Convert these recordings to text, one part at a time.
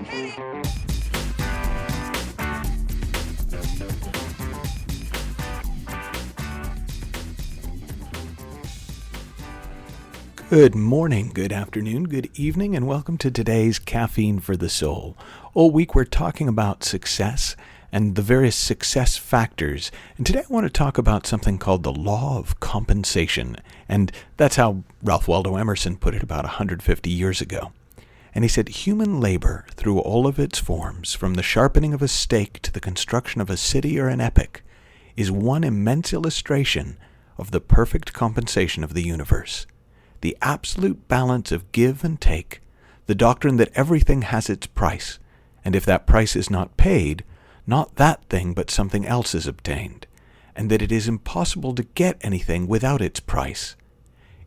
Good morning, good afternoon, good evening, and welcome to today's Caffeine for the Soul. All week we're talking about success and the various success factors. And today I want to talk about something called the law of compensation. And that's how Ralph Waldo Emerson put it about 150 years ago. And he said, human labor, through all of its forms, from the sharpening of a stake to the construction of a city or an epic, is one immense illustration of the perfect compensation of the universe. The absolute balance of give and take, the doctrine that everything has its price, and if that price is not paid, not that thing but something else is obtained, and that it is impossible to get anything without its price,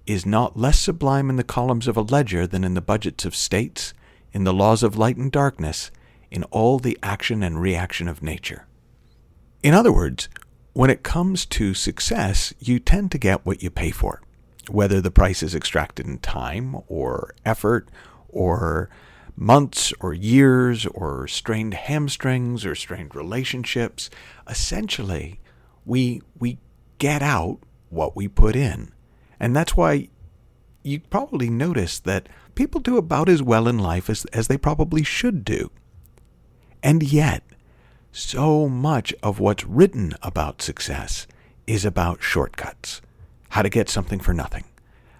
is not less sublime in the columns of a ledger than in the budgets of states, in the laws of light and darkness, in all the action and reaction of nature. In other words, when it comes to success, you tend to get what you pay for. Whether the price is extracted in time or effort or months or years or strained hamstrings or strained relationships, essentially we get out what we put in. And that's why you probably notice that people do about as well in life as they probably should do. And yet, so much of what's written about success is about shortcuts. How to get something for nothing,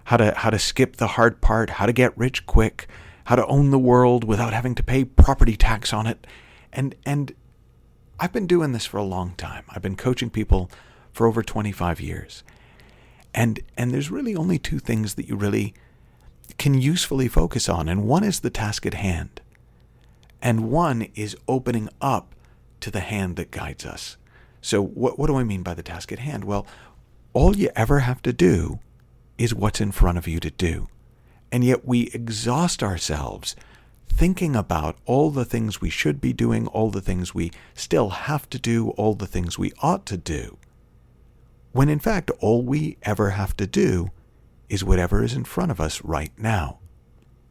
how to skip the hard part, how to get rich quick, how to own the world without having to pay property tax on it. And I've been doing this for a long time. I've been coaching people for over 25 years. And there's really only two things that you really can usefully focus on. And one is the task at hand. And one is opening up to the hand that guides us. So what do I mean by the task at hand? Well, all you ever have to do is what's in front of you to do. And yet we exhaust ourselves thinking about all the things we should be doing, all the things we still have to do, all the things we ought to do. When in fact, all we ever have to do is whatever is in front of us right now.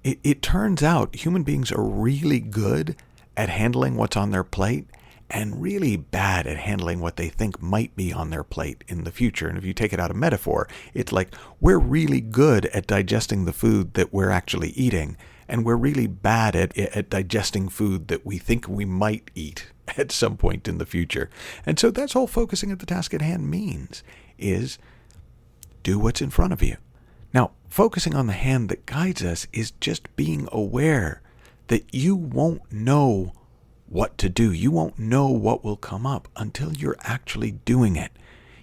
It turns out human beings are really good at handling what's on their plate and really bad at handling what they think might be on their plate in the future. And if you take it out of metaphor, it's like we're really good at digesting the food that we're actually eating, and we're really bad at digesting food that we think we might eat at some point in the future. And so that's all focusing at the task at hand means, is do what's in front of you. Now, focusing on the hand that guides us is just being aware that you won't know what to do. You won't know what will come up until you're actually doing it.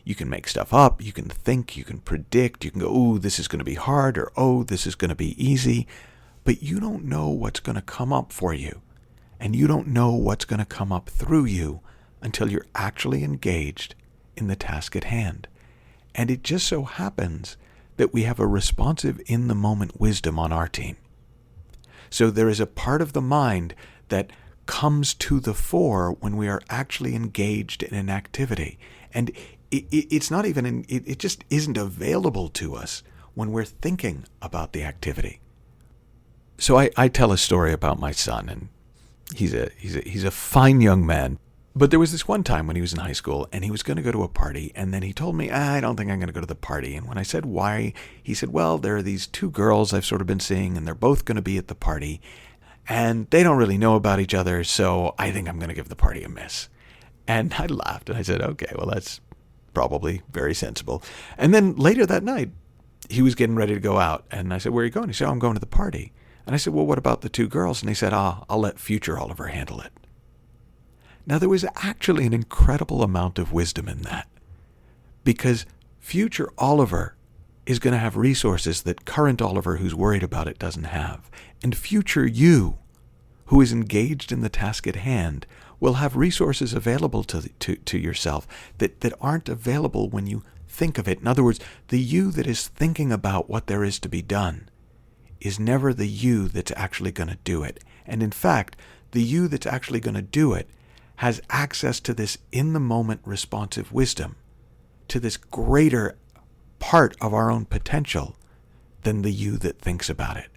You can make stuff up, you can think, you can predict, you can go, oh, this is going to be hard, or oh, this is going to be easy, but you don't know what's going to come up for you, and you don't know what's going to come up through you until you're actually engaged in the task at hand. And it just so happens that we have a responsive in-the-moment wisdom on our team. So there is a part of the mind that comes to the fore when we are actually engaged in an activity. And it's not even, it just isn't available to us when we're thinking about the activity. So I tell a story about my son, and he's a fine young man. But there was this one time when he was in high school and he was going to go to a party, and then he told me, I don't think I'm going to go to the party. And when I said why, he said, well, there are these two girls I've sort of been seeing, and they're both going to be at the party. And they don't really know about each other, so I think I'm going to give the party a miss. And I laughed, and I said, okay, well, that's probably very sensible. And then later that night, he was getting ready to go out, and I said, where are you going? He said, I'm going to the party. And I said, well, what about the two girls? And he said, I'll let future Oliver handle it. Now, there was actually an incredible amount of wisdom in that, because future Oliver is going to have resources that current Oliver, who's worried about it, doesn't have. And future you, who is engaged in the task at hand, will have resources available to yourself that aren't available when you think of it. In other words, the you that is thinking about what there is to be done is never the you that's actually going to do it. And in fact, the you that's actually going to do it has access to this in-the-moment responsive wisdom, to this greater part of our own potential than the you that thinks about it.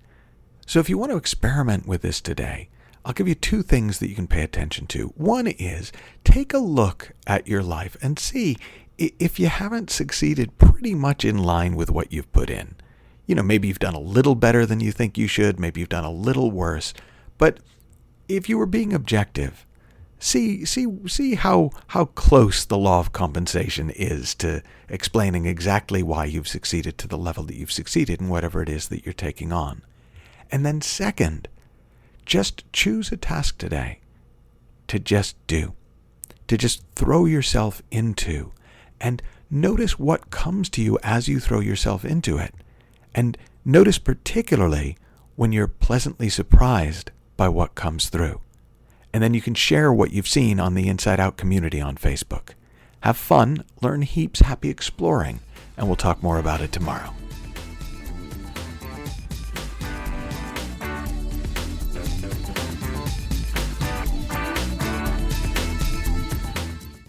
So if you want to experiment with this today, I'll give you two things that you can pay attention to. One is take a look at your life and see if you haven't succeeded pretty much in line with what you've put in. Maybe you've done a little better than you think you should. Maybe you've done a little worse. But if you were being objective, see how close the law of compensation is to explaining exactly why you've succeeded to the level that you've succeeded in whatever it is that you're taking on. And then second, just choose a task today to just do, to just throw yourself into, and notice what comes to you as you throw yourself into it. And notice particularly when you're pleasantly surprised by what comes through. And then you can share what you've seen on the Inside Out community on Facebook. Have fun, learn heaps, happy exploring, and we'll talk more about it tomorrow.